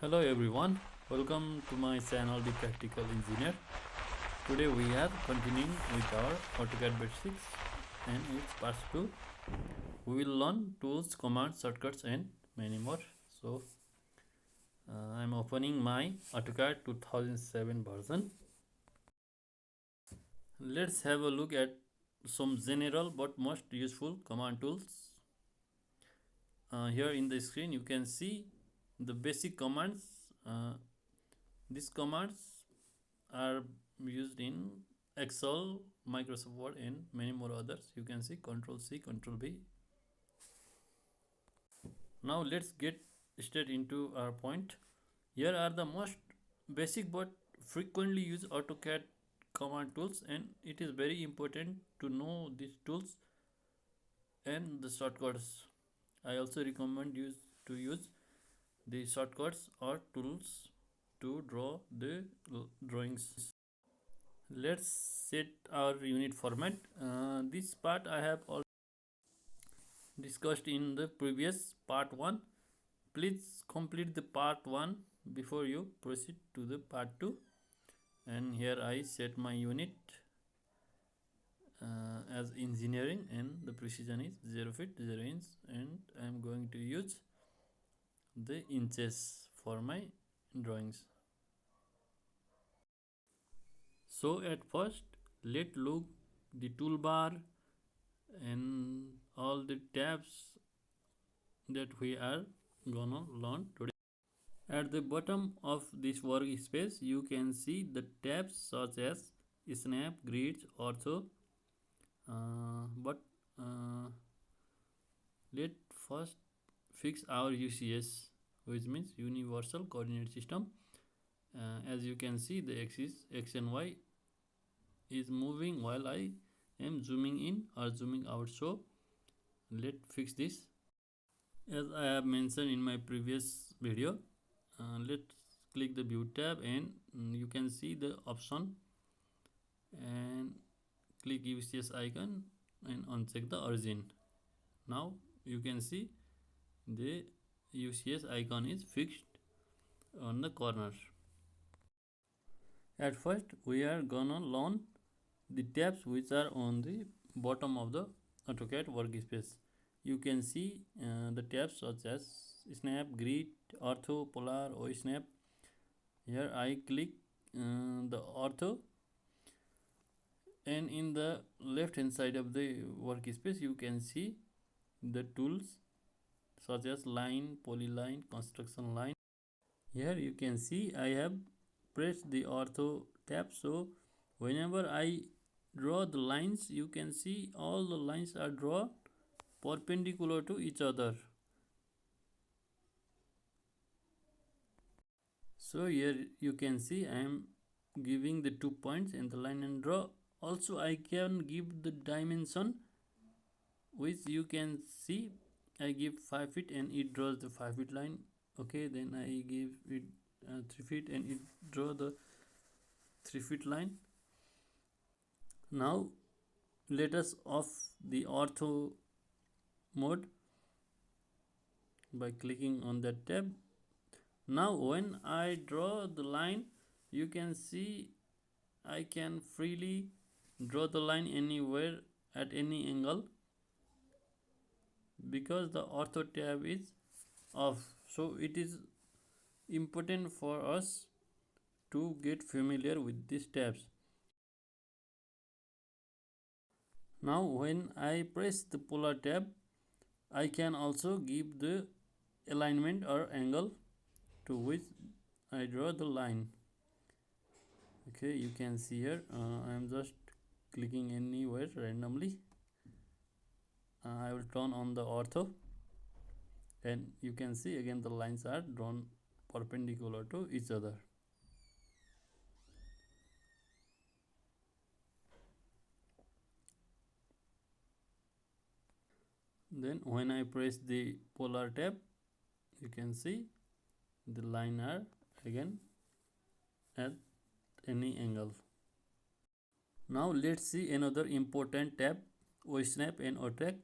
Hello everyone, welcome to my channel The Practical Engineer. Today we are continuing with our AutoCAD basics and its part 2. We will learn tools, commands, shortcuts and many more. So I am opening my AutoCAD 2007 version. Let's have a look at some general but most useful command tools. Here in the screen you can see the basic commands. These commands are used in Excel, Microsoft Word and many more others. You can see Control C, Control V. Now let's get straight into our point. Here are the most basic but frequently used AutoCAD command tools, and it is very important to know these tools and the shortcuts. I also recommend you to use the shortcuts or tools to draw the drawings. Let's set our unit format. This part I have already discussed in the previous part 1. Please complete the part 1 before you proceed to the part 2. And here I set my unit as engineering, and the precision is 0 feet 0 inch, and I am going to use the inches for my drawings. So at first let's look the toolbar and all the tabs that we are gonna learn today. At the bottom of this workspace you can see the tabs such as snap, grids, ortho, but let's first fix our UCS, which means universal coordinate system. As you can see, the axis X and Y is moving while I am zooming in or zooming out. So let's fix this. As I have mentioned in my previous video, let's click the view tab and you can see the option, and click UCS icon and uncheck the origin. Now you can see the UCS icon is fixed on the corner. At first we are gonna learn the tabs which are on the bottom of the AutoCAD workspace. You can see the tabs such as snap, grid, ortho, polar, O snap. Here I click the ortho, and in the left hand side of the workspace you can see the tools such as line, polyline, construction line. Here you can see I have pressed the ortho tab, so whenever I draw the lines you can see all the lines are drawn perpendicular to each other. So here you can see I am giving the 2 points in the line and draw. Also I can give the dimension, which you can see I give 5 feet and it draws the 5 feet line. Okay, then I give it 3 feet and it draw the 3 feet line. Now let us off the ortho mode by clicking on that tab. Now when I draw the line you can see I can freely draw the line anywhere at any angle because the ortho tab is off. So it is important for us to get familiar with these tabs. Now when I press the polar tab I can also give the alignment or angle to which I draw the line. Okay, you can see here I am just clicking anywhere randomly. I will turn on the ortho and you can see again the lines are drawn perpendicular to each other. Then when I press the polar tab you can see the line are again at any angle. Now let's see another important tab, O snap and O track.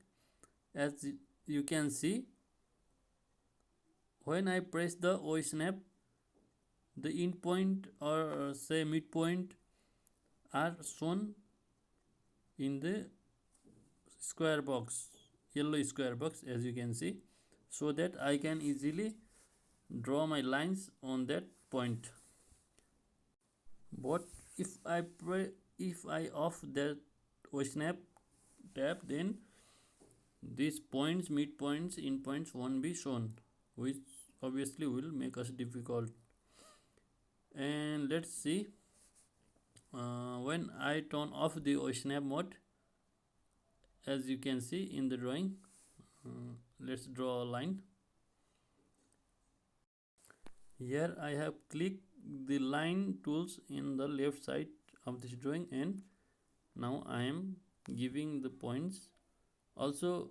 As you can see when I press the O snap The end point or say midpoint are shown in the square box, yellow square box, as you can see, so that I can easily draw my lines on that point. But if I off that snap tab, then these points, midpoints, endpoints won't be shown, which obviously will make us difficult. And let's see, when I turn off the snap mode, as you can see in the drawing, let's draw a line. Here I have clicked the line tools in the left side of this drawing, and now I am giving the points. Also,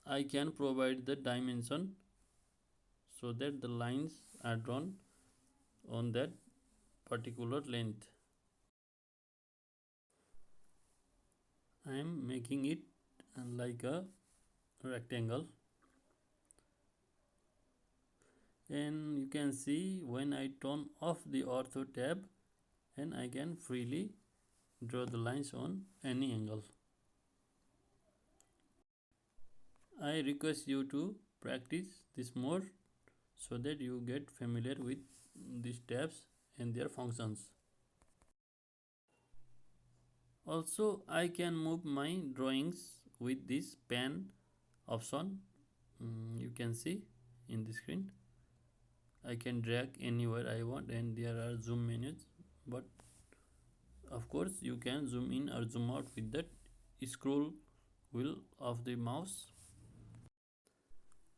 I can provide the dimension so that the lines are drawn on that particular length. I am making it like a rectangle, and you can see when I turn off the ortho tab, and I can freely draw the lines on any angle. I request you to practice this more so that you get familiar with these tabs and their functions. Also, I can move my drawings with this pan option. You can see in the screen. I can drag anywhere I want, and there are zoom menus, but of course you can zoom in or zoom out with that scroll wheel of the mouse.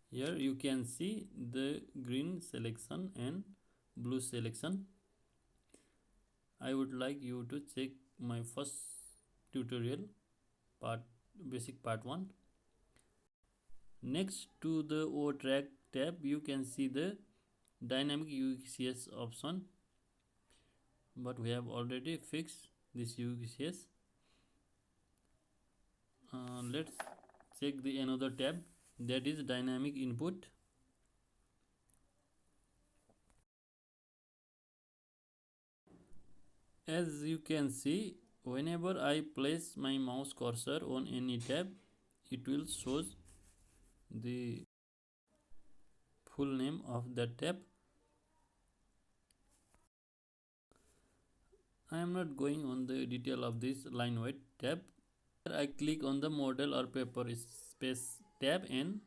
Here you can see the green selection and blue selection. I would like you to check my first tutorial, basic part 1. Next to the O track tab, you can see the dynamic UXS option, but we have already fixed this UXS. Let's check the another tab, that is dynamic input. As you can see, whenever I place my mouse cursor on any tab, it will show the full name of that tab. I am not going on the detail of this line weight tab. I click on the model or paper space tab, and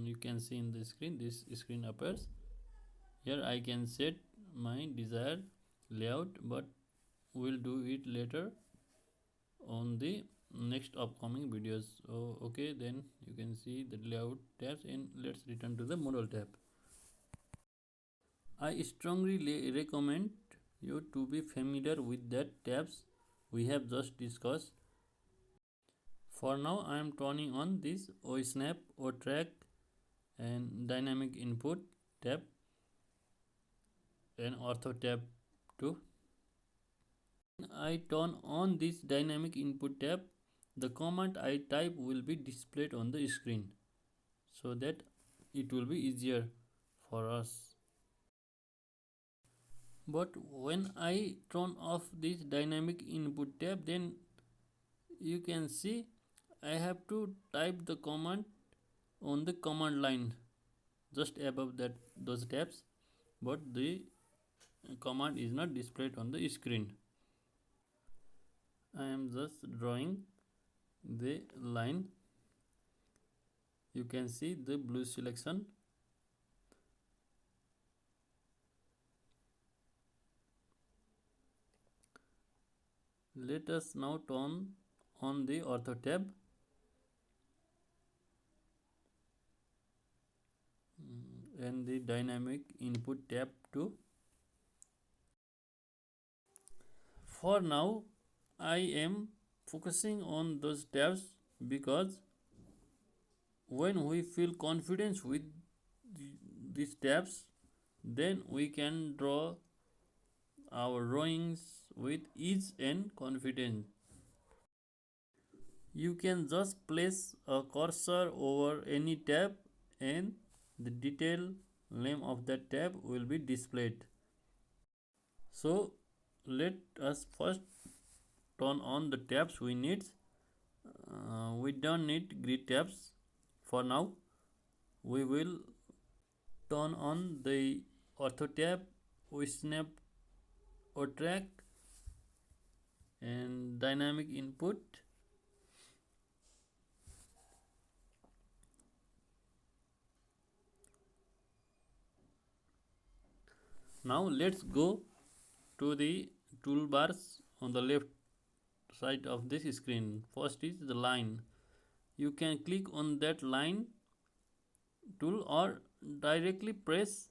you can see in the screen, this screen appears. Here I can set my desired layout, but we'll do it later on the next upcoming videos. Okay, then you can see the layout tabs, and let's return to the model tab. I strongly recommend you to be familiar with that tabs we have just discussed. For now, I am turning on this snap, track, and dynamic input tab and ortho tab too. I turn on this dynamic input tab, the command I type will be displayed on the screen, so that it will be easier for us. But when I turn off this dynamic input tab, then you can see I have to type the command on the command line just above those tabs, but the command is not displayed on the screen. I am just drawing the line. You can see the blue selection. Let us now turn on the ortho tab. And the dynamic input tab too. For now, I am focusing on those tabs because when we feel confidence with these tabs, then we can draw our drawings with ease and confidence. You can just place a cursor over any tab, and the detailed name of that tab will be displayed. So let us first turn on the tabs we need. We don't need grid tabs for now. We will turn on the ortho tab. We snap or track and dynamic input. Now let's go to the toolbars on the left side of this screen. First is the line. You can click on that line tool or directly press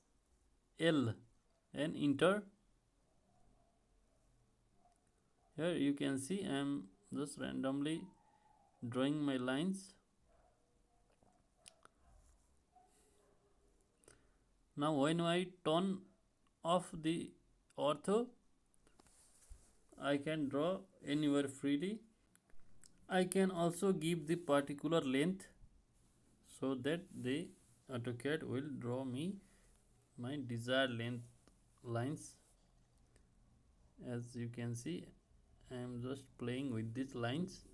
L and enter. Here you can see I am just randomly drawing my lines. Now when I turn off the ortho, I can draw anywhere freely. I can also give the particular length so that the AutoCAD will draw me my desired length lines. As you can see, I am just playing with these lines.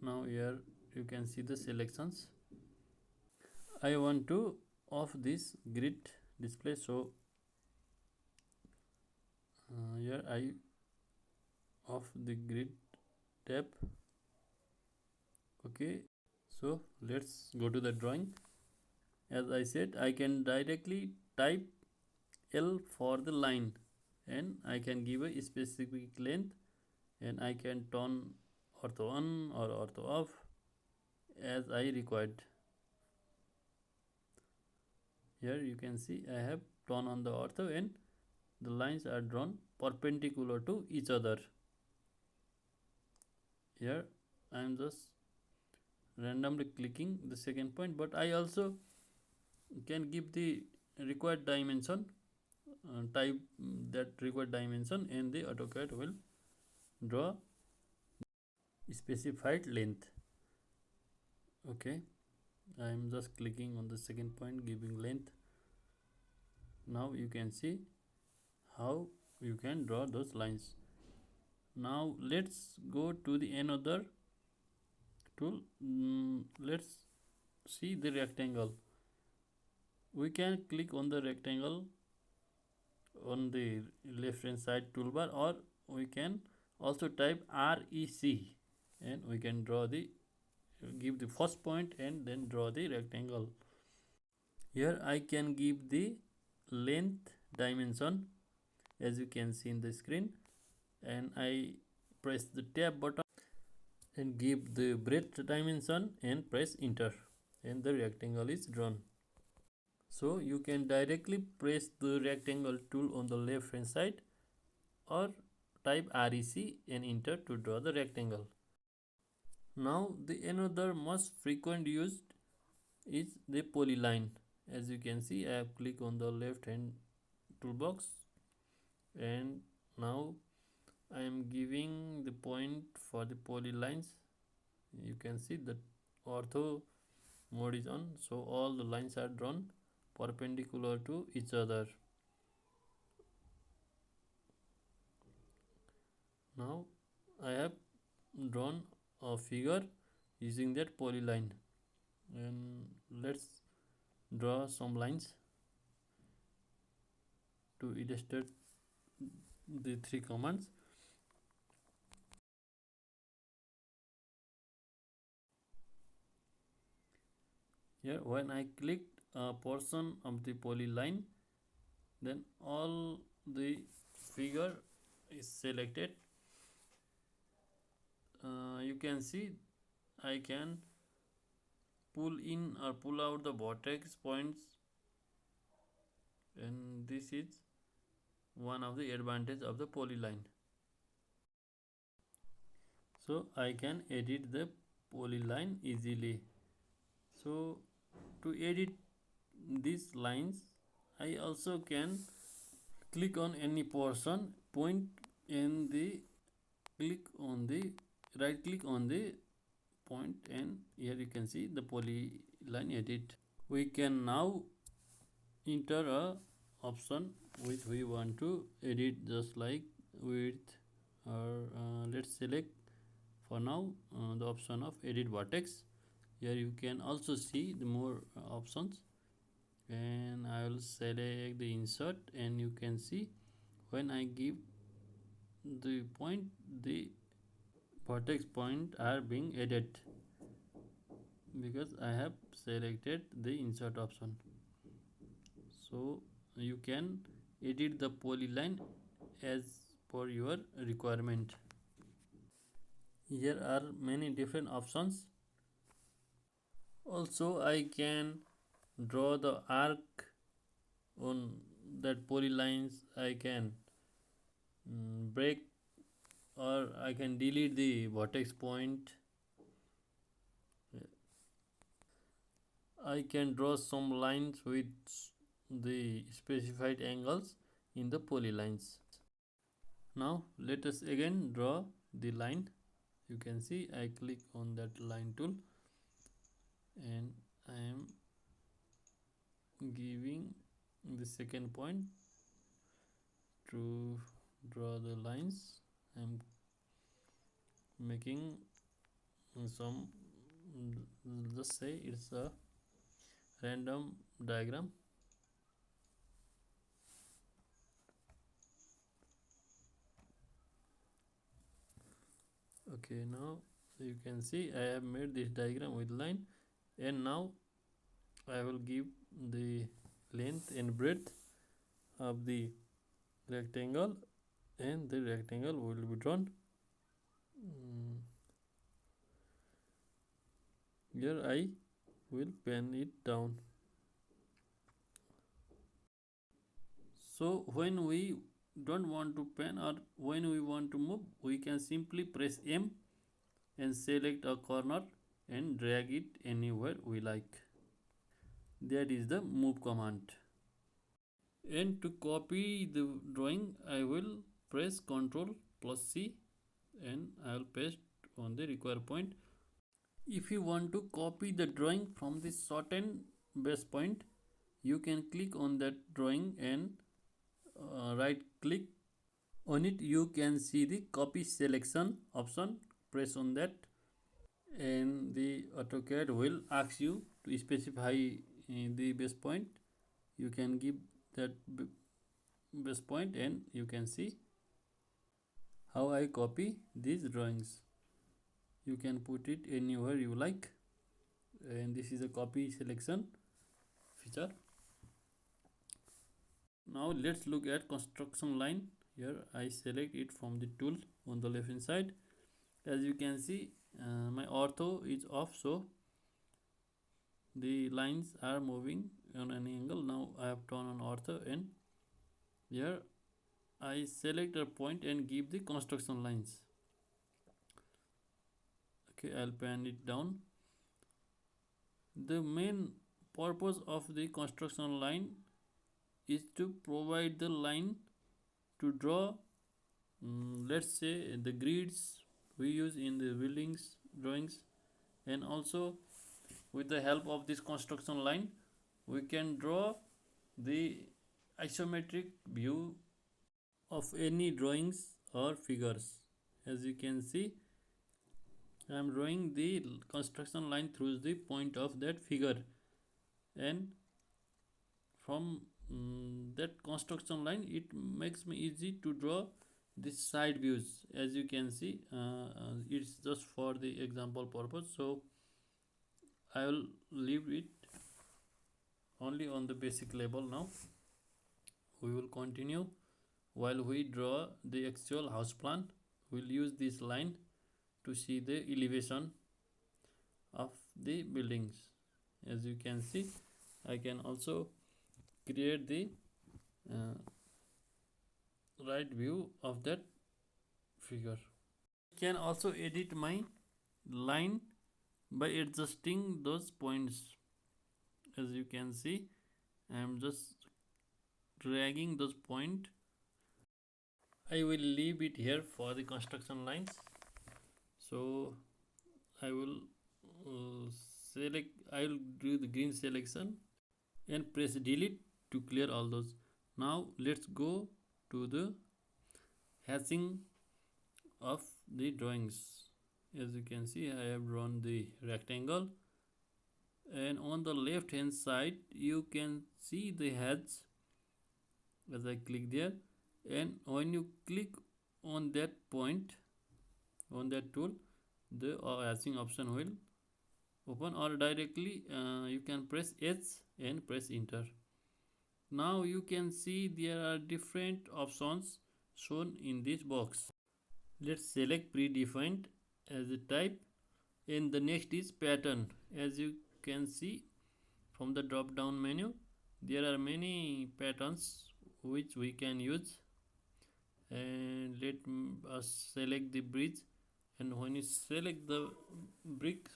Now here you can see the selections. I want to off this grid display, so here I off the grid tab. Okay, so let's go to the drawing. As I said, I can directly type L for the line and I can give a specific length and I can turn ortho on or ortho off as I required. Here you can see I have turned on the ortho and the lines are drawn perpendicular to each other. Here I am just randomly clicking the second point, but I also can give the required dimension, type that required dimension, and the AutoCAD will draw specified length. Okay, I am just clicking on the second point, giving length. Now you can see how you can draw those lines. Now let's go to the another tool. Let's see the rectangle. We can click on the rectangle on the left hand side toolbar, or we can also type REC and we can draw the give the first point and then draw the rectangle. Here I can give the length dimension as you can see in the screen, and I press the tab button and give the breadth dimension and press enter, and the rectangle is drawn. So you can directly press the rectangle tool on the left hand side or type REC and enter to draw the rectangle. Now the another most frequent used is the polyline. As you can see, I have clicked on the left hand toolbox and now I am giving the point for the polylines. You can see that ortho mode is on, so all the lines are drawn perpendicular to each other. Now I have drawn a figure using that polyline, and let's draw some lines to illustrate the three commands. Here when I clicked a portion of the polyline, then all the figure is selected. You can see I can pull in or pull out the vertex points, and this is one of the advantage of the polyline. So I can edit the polyline easily. So to edit these lines, I also can click on any portion, point in the click on the right click on the point, and here you can see the polyline edit. We can now enter a option which we want to edit, just like width, or let's select for now the option of edit vertex. Here you can also see the more options, and I will select the insert, and you can see when I give the point, the vertex point are being added because I have selected the insert option. So you can edit the polyline as per your requirement. Here are many different options. Also I can draw the arc on that polylines. I can break, or I can delete the vertex point. I can draw some lines with the specified angles in the polylines. Now let us again draw the line. You can see I click on that line tool, and I am giving the second point to draw the lines. I am making some, just say it's a random diagram. Okay, now you can see I have made this diagram with line, and now I will give the length and breadth of the rectangle, and the rectangle will be drawn. Here I will pen it down. So when we don't want to pen, or when we want to move, we can simply press M and select a corner and drag it anywhere we like. That is the move command. And to copy the drawing, I will press Ctrl plus C, and I will paste on the required point. If you want to copy the drawing from the shortened base point, you can click on that drawing and right click on it. You can see the copy selection option. Press on that, and the AutoCAD will ask you to specify the base point. You can give that base point, and you can see how I copy these drawings. You can put it anywhere you like, and this is a copy selection feature. Now let's look at construction line. Here I select it from the tool on the left hand side. As you can see, my ortho is off, so the lines are moving on an angle. Now I have turned on ortho, and here I select a point and give the construction lines. Okay, I'll pan it down. The main purpose of the construction line is to provide the line to draw, let's say, the grids we use in the buildings drawings, and also with the help of this construction line we can draw the isometric view of any drawings or figures. As you can see, I am drawing the construction line through the point of that figure, and from that construction line it makes me easy to draw this side views. As you can see, it's just for the example purpose, so I will leave it only on the basic level. Now we will continue. While we draw the actual house plan, we'll use this line to see the elevation of the buildings. As you can see, I can also create the right view of that figure. I can also edit my line by adjusting those points. As you can see, I am just dragging those points. I will leave it here for the construction lines. So I will select, I will do the green selection and press delete to clear all those. Now let's go to the hatching of the drawings. As you can see, I have drawn the rectangle, and on the left hand side you can see the heads. As I click there, and when you click on that point, on that tool, the hatching option will open, or directly you can press H and press enter. Now you can see there are different options shown in this box. Let's select predefined as a type, and the next is pattern. As you can see from the drop down menu, there are many patterns which we can use, and let us select the bridge. And when you select the brick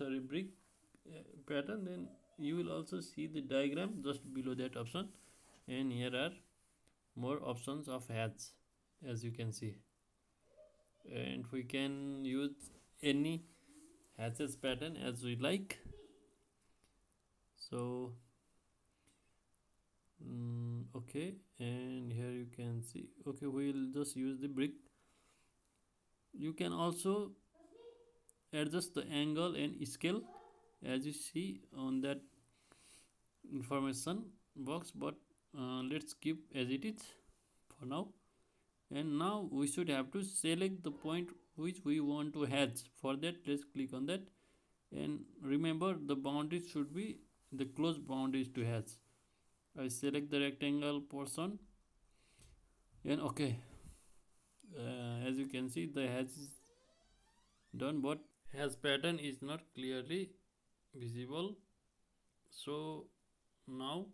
pattern, then you will also see the diagram just below that option, and here are more options of hats, as you can see, and we can use any hatches pattern as we like. So okay, and here you can see, okay, we'll just use the brick. You can also adjust the angle and scale as you see on that information box, but let's keep as it is for now. And now we should have to select the point which we want to hatch. For that, let's click on that, and remember the boundaries should be the close boundaries to hatch. I select the rectangle portion, and okay, as you can see the hatch is done, but hatch pattern is not clearly visible. So now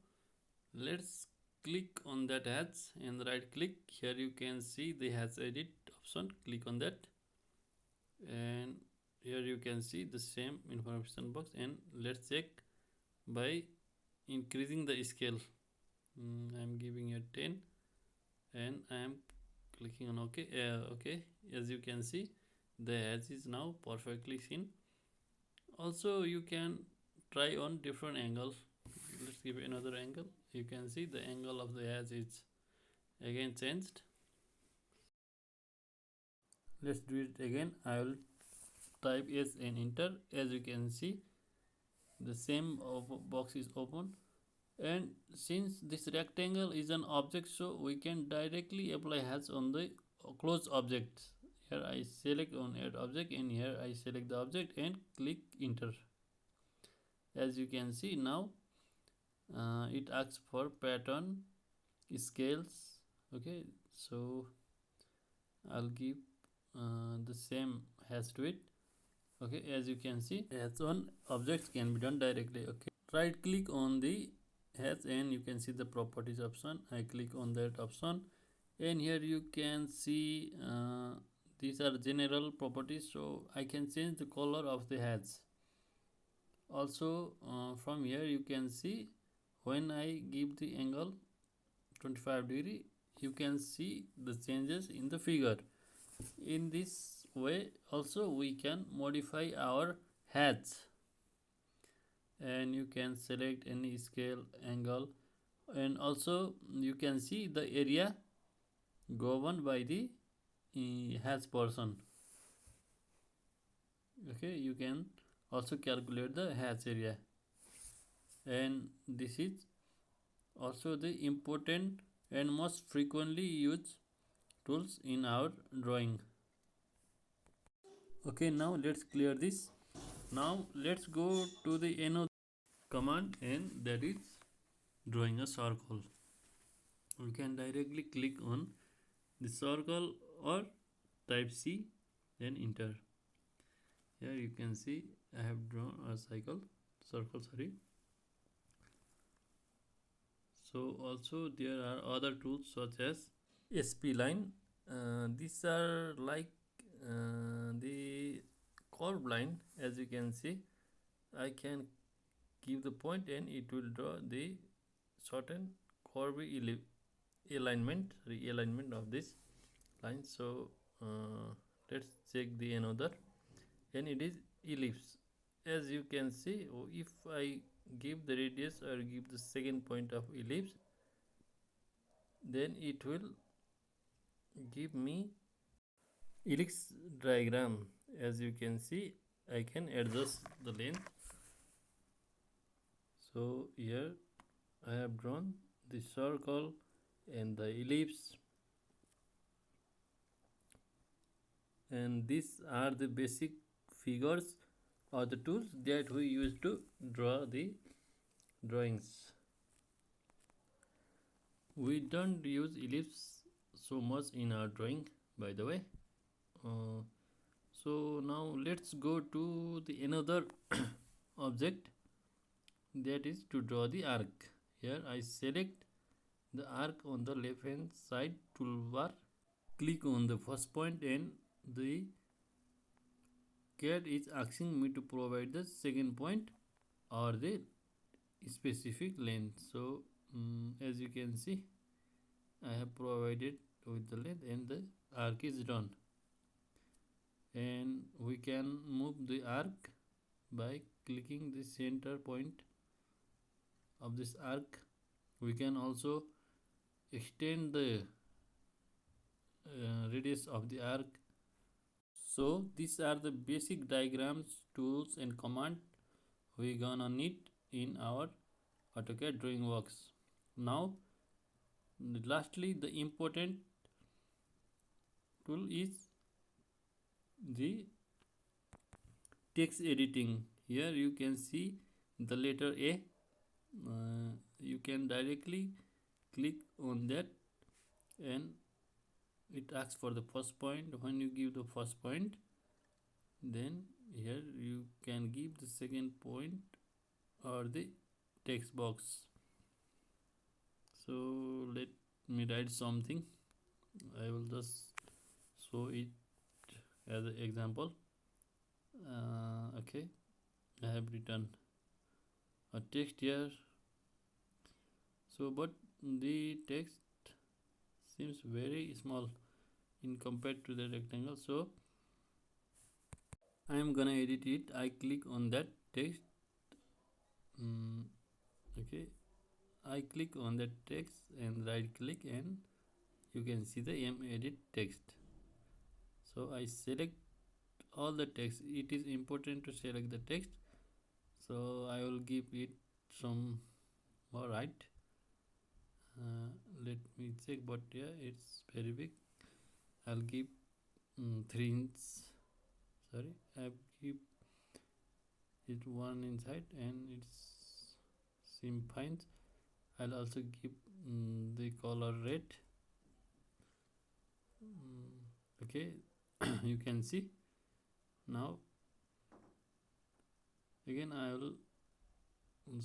let's click on that hatch and right click. Here you can see the hatch edit option, click on that, and here you can see the same information box, and let's check by increasing the scale. I am giving it 10, and I am clicking on OK. Okay, as you can see the hatch is now perfectly seen. Also you can try on different angles. Let's give another angle. You can see the angle of the hatch is again changed. Let's do it again. I will type S and enter. As you can see the same box is open, and since this rectangle is an object, so we can directly apply hatch on the closed object. Here I select on add object, and here I select the object and click enter. As you can see now it asks for pattern scales. Okay, so I'll give the same hash to it. Okay, as you can see hatch on objects can be done directly. Okay, right click on the hatch and you can see the properties option. I click on that option, and here you can see these are general properties, so I can change the color of the hatch. Also from here you can see when I give the angle 25 degree, you can see the changes in the figure. In this way also we can modify our hatch, and you can select any scale angle, and also you can see the area governed by the hatch portion. Okay, you can also calculate the hatch area, and this is also the important and most frequently used tools in our drawing. Okay, now let's clear this. Now let's go to the another command, and that is drawing a circle. We can directly click on the circle or type C, then enter. Here you can see I have drawn a circle. So also there are other tools such as SP line. These are like the curve line. As you can see, I can give the point and it will draw the certain curve realignment of this line. So let's check the another, and it is ellipse. as you can see, if I give the radius or give the second point of ellipse, then it will give me ellipse diagram. As you can see, I can adjust the length. So here I have drawn the circle and the ellipse, and these are the basic figures or the tools that we use to draw the drawings. We don't use ellipse so much in our drawing, by the way. So now let's go to the another object, that is to draw the arc. Here I select the arc on the left hand side toolbar, click on the first point, and the CAD is asking me to provide the second point or the specific length. So as you can see, I have provided with the length and the arc is done. And we can move the arc by clicking the center point of this arc. We can also extend the radius of the arc. So these are the basic diagrams, tools and command we gonna need in our AutoCAD drawing works. Now lastly, the important tool is the text editing. Here you can see the letter A. You can directly click on that and it asks for the first point. When you give the first point, then here you can give the second point or the text box. So let me write something. I will just show it as an example. Okay, I have written a text here. So but the text seems very small in compared to the rectangle, so I am gonna edit it. I click on that text. Okay, I click on that text and right click, and you can see the edit text. So I select all the text. It is important to select the text, so I will give it some more height. Let me check, but yeah, it's very big. I'll give 3 inch. Sorry, I'll give it 1 inch height, and it's seem fine. I'll also give the color red. Okay, you can see. Now again I will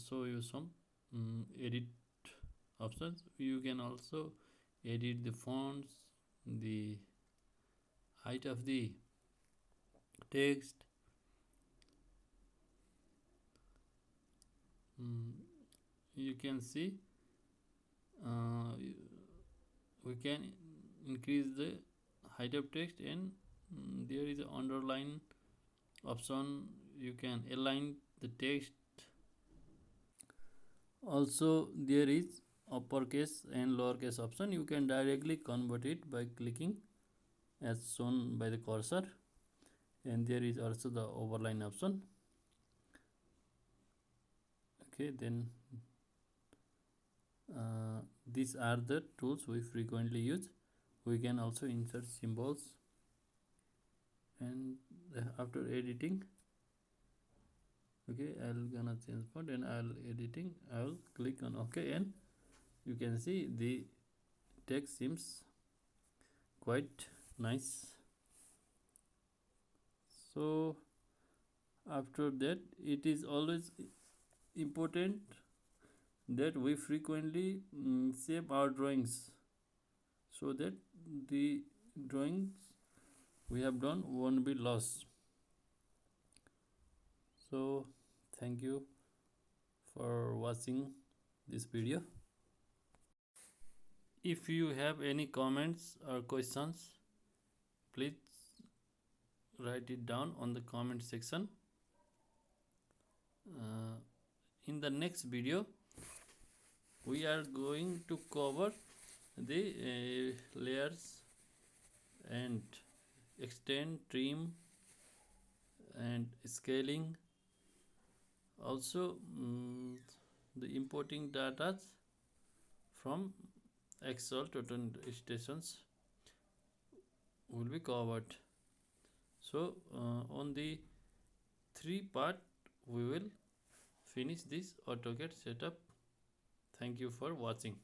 show you some edit options. You can also edit the fonts, the height of the text. You can see we can increase the height of text, and there is an underline option. You can align the text. Also there is uppercase and lowercase option. You can directly convert it by clicking as shown by the cursor, and there is also the overline option. Okay, then these are the tools we frequently use. We can also insert symbols, and after editing, okay, I'll gonna change font and I'll editing. I'll click on OK, and you can see the text seems quite nice. So after that, it is always important that we frequently save our drawings, so that the drawings we have done won't be lost. So thank you for watching this video. If you have any comments or questions, please write it down on the comment section. in the next video we are going to cover the layers and extend, trim and scaling, also the importing data from Excel total stations will be covered. So on the 3 part we will finish this AutoCAD setup. Thank you for watching.